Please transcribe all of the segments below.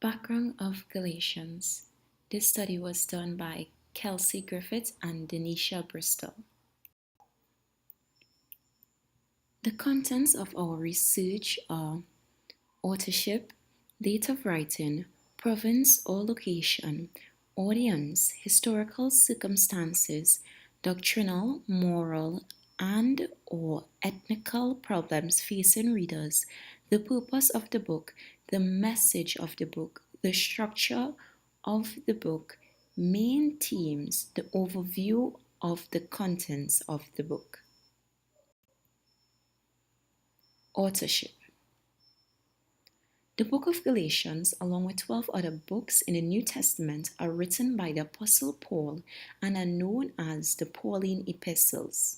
Background of Galatians. This study was done by Kelsey Griffith and Denisha Bristol. The contents of our research are authorship, date of writing, province or location, audience, historical circumstances, doctrinal, moral, and/or ethnical problems facing readers, the purpose of the book, the message of the book, the structure of the book, main themes, the overview of the contents of the book. Authorship. The book of Galatians, along with 12 other books in the New Testament, are written by the Apostle Paul and are known as the Pauline epistles.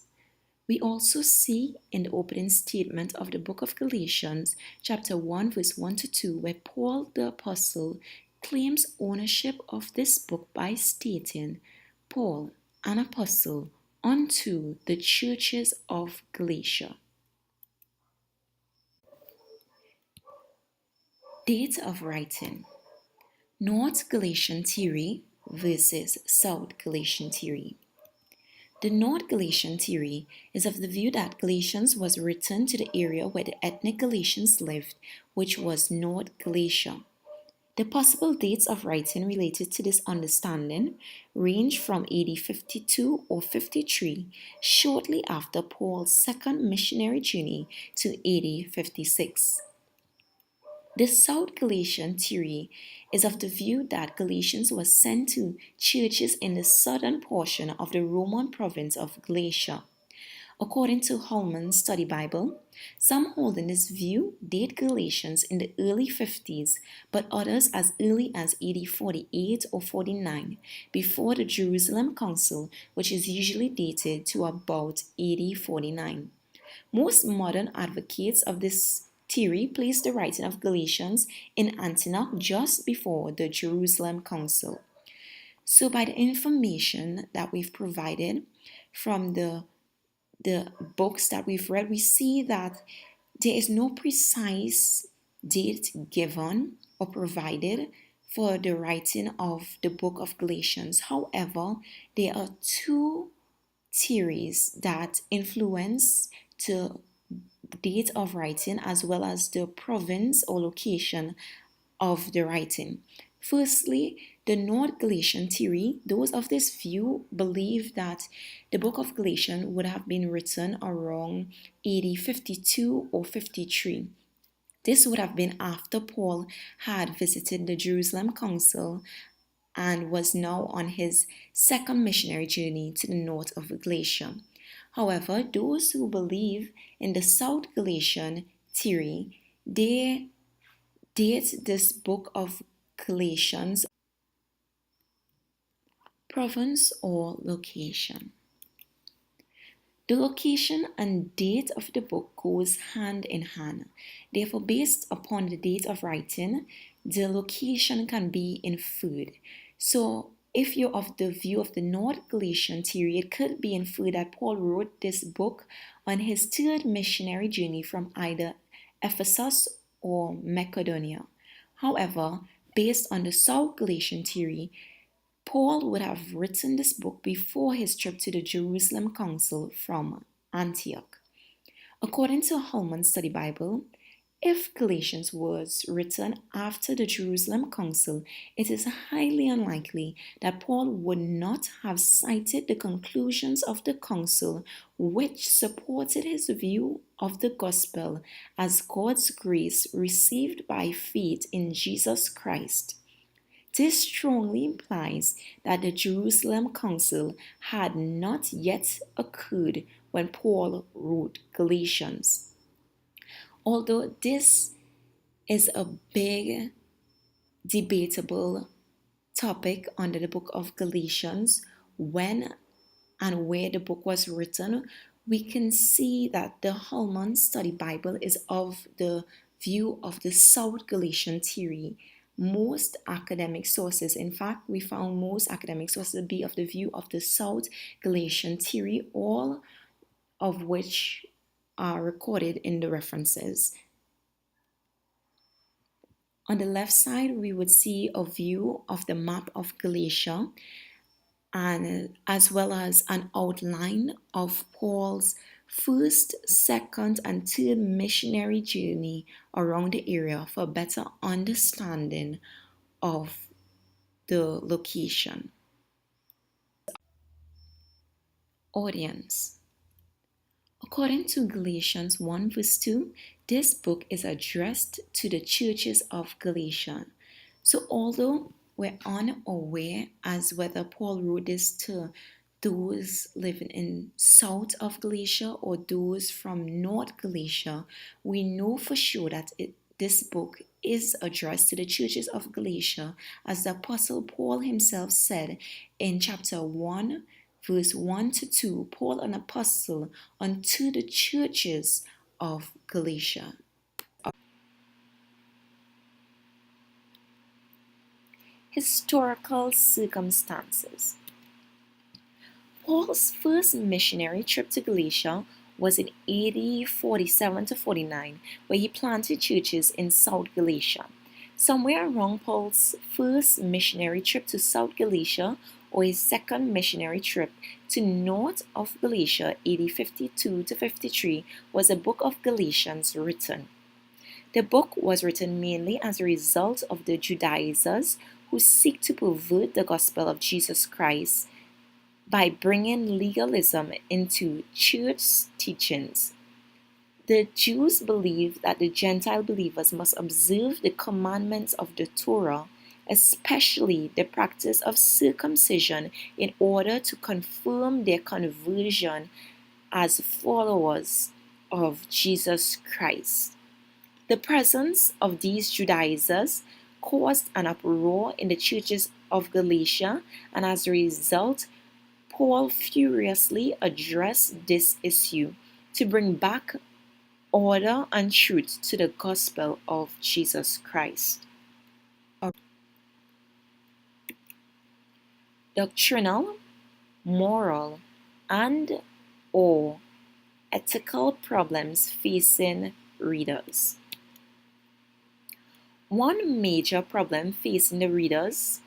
We also see in the opening statement of the book of Galatians, chapter 1, verse 1 to 2, where Paul the Apostle claims ownership of this book by stating, Paul, an apostle, unto the churches of Galatia. Date of writing. North Galatian theory versus South Galatian theory. The North Galatian theory is of the view that Galatians was written to the area where the ethnic Galatians lived, which was North Galatia. The possible dates of writing related to this understanding range from AD 52 or 53, shortly after Paul's second missionary journey, to AD 56. The South Galatian theory is of the view that Galatians was sent to churches in the southern portion of the Roman province of Galatia. According to Holman's Study Bible, some holding this view date Galatians in the early 50s, but others as early as AD 48 or 49, before the Jerusalem Council, which is usually dated to about AD 49. Most modern advocates of this theory place the writing of Galatians in Antioch just before the Jerusalem Council. So by the information that we've provided from the books that we've read, we see that there is no precise date given or provided for the writing of the book of Galatians. However, there are two theories that influence the date of writing as well as the province or location of the writing. Firstly, the North Galatian theory. Those of this view believe that the book of Galatians would have been written around AD 52 or 53. This would have been after Paul had visited the Jerusalem Council and was now on his second missionary journey to the north of Galatia. However, those who believe in the South Galatian theory, they date this book of Galatians province or location. The location and date of the book goes hand in hand. Therefore, based upon the date of writing, the location can be inferred. So, if you're of the view of the North Galatian theory, it could be inferred that Paul wrote this book on his third missionary journey from either Ephesus or Macedonia. However, based on the South Galatian theory, Paul would have written this book before his trip to the Jerusalem Council from Antioch. According to Holman's Study Bible, if Galatians was written after the Jerusalem Council, it is highly unlikely that Paul would not have cited the conclusions of the council, which supported his view of the gospel as God's grace received by faith in Jesus Christ. This strongly implies that the Jerusalem Council had not yet occurred when Paul wrote Galatians. Although this is a big debatable topic under the book of Galatians, when and where the book was written, we can see that the Holman Study Bible is of the view of the South Galatian theory. Most academic sources, in fact, we found most academic sources to be of the view of the South Galatian theory, all of which are recorded in the references. On the left side, we would see a view of the map of Galatia, and as well as an outline of Paul's first, second, and third missionary journey around the area for better understanding of the location. Audience. According to Galatians 1 verse 2, this book is addressed to the churches of Galatia. So although we're unaware as whether Paul wrote this to those living in south of Galatia or those from North Galatia, we know for sure that this book is addressed to the churches of Galatia, as the Apostle Paul himself said in chapter 1 verse 1 to 2, Paul, an apostle unto the churches of Galatia. Historical circumstances. Paul's first missionary trip to Galatia was in AD 47 to 49, where he planted churches in South Galatia. Somewhere around Paul's first missionary trip to South Galatia or his second missionary trip to north of Galatia, AD 52 to 53, was the book of Galatians written. The book was written mainly as a result of the Judaizers who seek to pervert the gospel of Jesus Christ by bringing legalism into church teachings. The Jews believed that the Gentile believers must observe the commandments of the Torah, especially the practice of circumcision, in order to confirm their conversion as followers of Jesus Christ. The presence of these Judaizers caused an uproar in the churches of Galatia, and as a result, Paul furiously addressed this issue to bring back order and truth to the gospel of Jesus Christ. Doctrinal, moral, and or ethical problems facing readers. One major problem facing the readers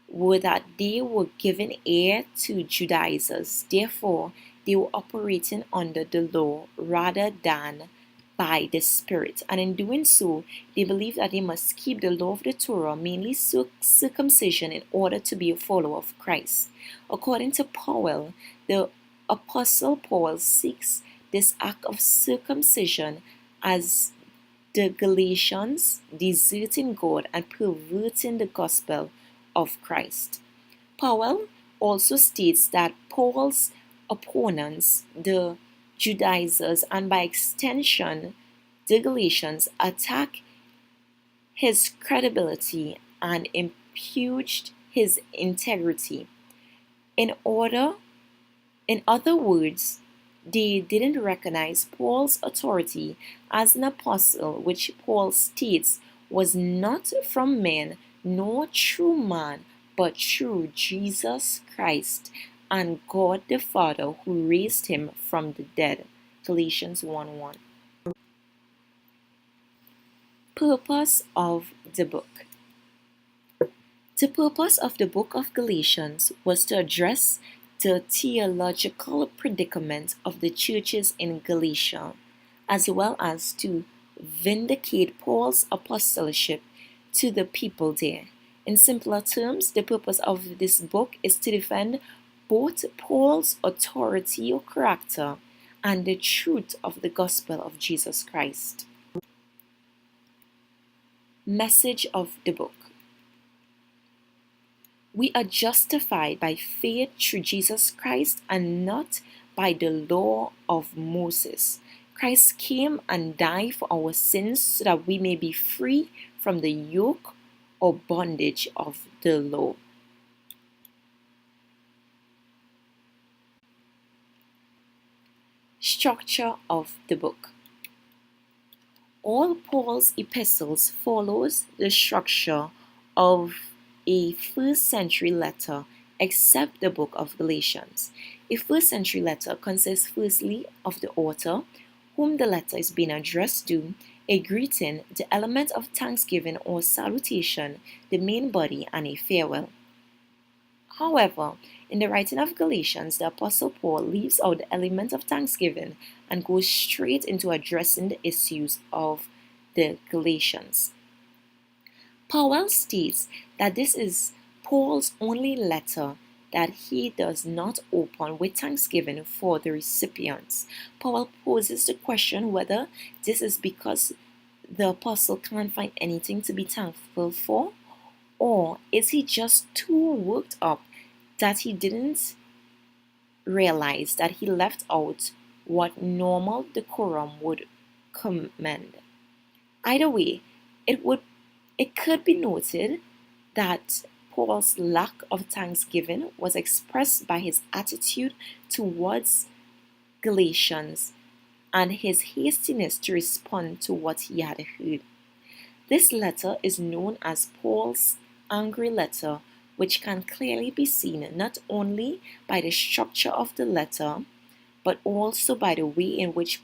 were that they were giving ear to Judaizers. Therefore, they were operating under the law rather than by the Spirit. And in doing so, they believed that they must keep the law of the Torah, mainly circumcision, in order to be a follower of Christ. According to Paul, the Apostle Paul seeks this act of circumcision as the Galatians deserting God and perverting the gospel of Christ. Paul also states that Paul's opponents, the Judaizers, and by extension the Galatians, attack his credibility and impugned his integrity. In other words, they didn't recognize Paul's authority as an apostle, which Paul states was not from men nor through man, but through Jesus Christ and God the Father who raised him from the dead. Galatians 1:1. Purpose of the book. The purpose of the book of Galatians was to address the theological predicament of the churches in Galatia, as well as to vindicate Paul's apostleship to the people there. In simpler terms, the purpose of this book is to defend both Paul's authority or character and the truth of the gospel of Jesus Christ. Message of the book. We are justified by faith through Jesus Christ and not by the law of Moses. Christ came and died for our sins so that we may be free from the yoke or bondage of the law. Structure of the book. All Paul's epistles follows the structure of a first century letter except the book of Galatians. A first century letter consists firstly of the author, whom the letter is being addressed to, a greeting, the element of thanksgiving or salutation, the main body, and a farewell. However, in the writing of Galatians, the Apostle Paul leaves out the element of thanksgiving and goes straight into addressing the issues of the Galatians. Paul states that this is Paul's only letter that he does not open with thanksgiving for the recipients. Paul poses the question whether this is because the apostle can't find anything to be thankful for, or is he just too worked up that he didn't realize that he left out what normal decorum would commend. Either way, it could be noted that Paul's lack of thanksgiving was expressed by his attitude towards Galatians and his hastiness to respond to what he had heard. This letter is known as Paul's angry letter, which can clearly be seen not only by the structure of the letter, but also by the way in which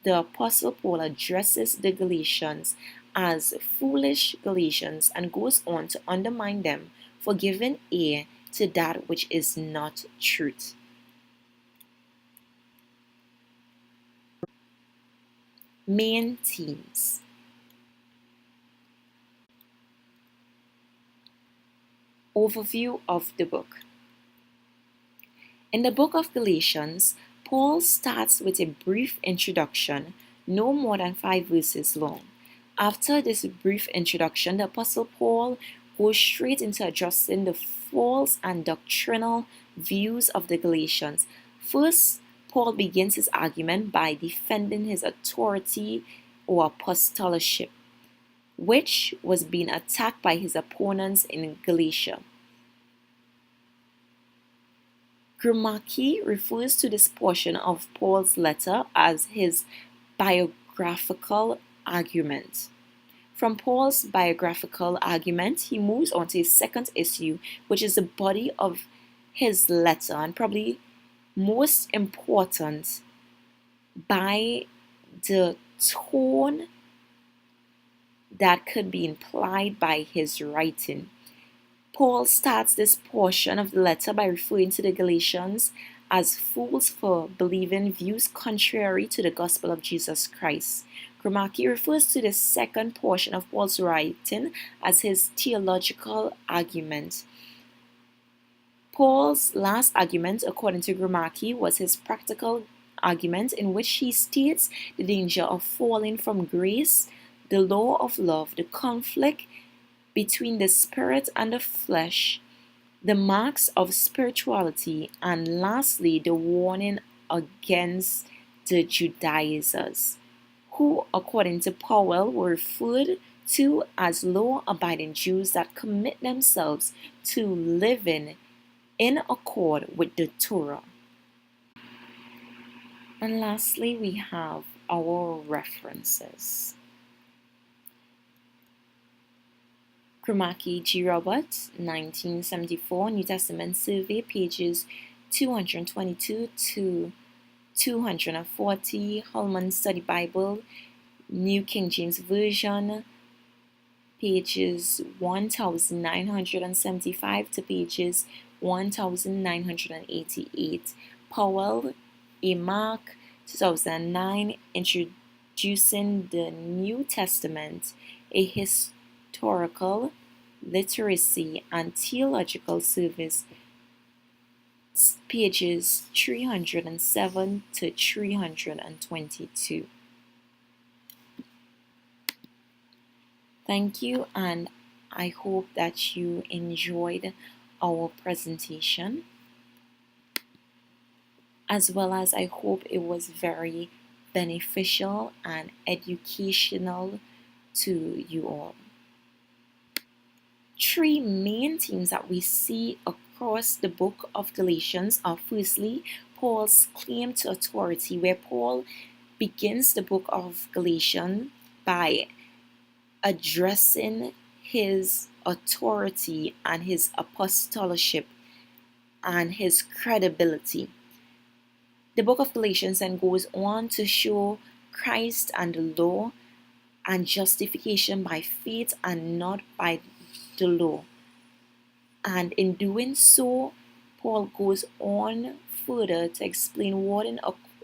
the Apostle Paul addresses the Galatians as foolish Galatians and goes on to undermine them for giving ear to that which is not truth. Main themes. Overview of the book. In the book of Galatians, Paul starts with a brief introduction, no more than 5 verses long. After this brief introduction, the Apostle Paul goes straight into addressing the false and doctrinal views of the Galatians. First, Paul begins his argument by defending his authority or apostoleship, which was being attacked by his opponents in Galatia. Grimaldi refers to this portion of Paul's letter as his biographical argument. From Paul's biographical argument, he moves on to his second issue, which is the body of his letter, and probably most important by the tone that could be implied by his writing. Paul starts this portion of the letter by referring to the Galatians as fools for believing views contrary to the gospel of Jesus Christ. Grimaldi refers to the second portion of Paul's writing as his theological argument. Paul's last argument, according to Grimaldi, was his practical argument, in which he states the danger of falling from grace, the law of love, the conflict between the spirit and the flesh, the marks of spirituality, and lastly, the warning against the Judaizers, who, according to Paul, were referred to as law-abiding Jews that commit themselves to living in accord with the Torah. And lastly, we have our references. Grimaldi G. Roberts, 1974, New Testament Survey, pages 222 to 240, Holman Study Bible, New King James Version, pages 1975 to pages 1988. Powell, A. Mark, 2009, Introducing the New Testament, a Historical, Literacy, and Theological Service, pages 307 to 322. Thank you, and I hope that you enjoyed our presentation, as well as I hope it was very beneficial and educational to you all. 3 main themes that we see across the book of Galatians are, firstly, Paul's claim to authority, where Paul begins the book of Galatians by addressing his authority and his apostoleship and his credibility. The book of Galatians then goes on to show Christ and the law and justification by faith and not by the law. And in doing so, Paul goes on further to explain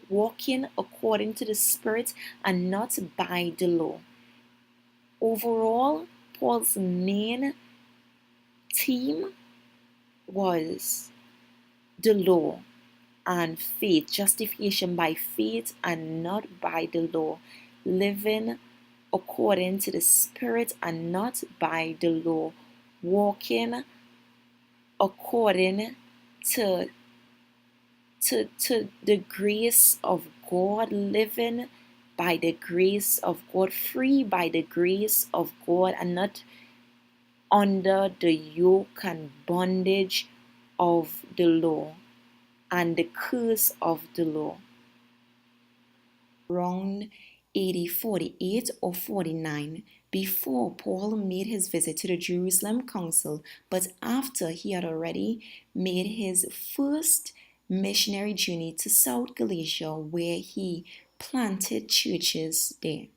walking according to the Spirit and not by the law. Overall, Paul's main theme was the law and faith, justification by faith and not by the law, living according to the Spirit and not by the law, walking according to the grace of God, living by the grace of God, free by the grace of God, and not under the yoke and bondage of the law and the curse of the law. Around AD 48 or 49, before Paul made his visit to the Jerusalem council, but after he had already made his first missionary journey to South Galatia, where he planted churches there.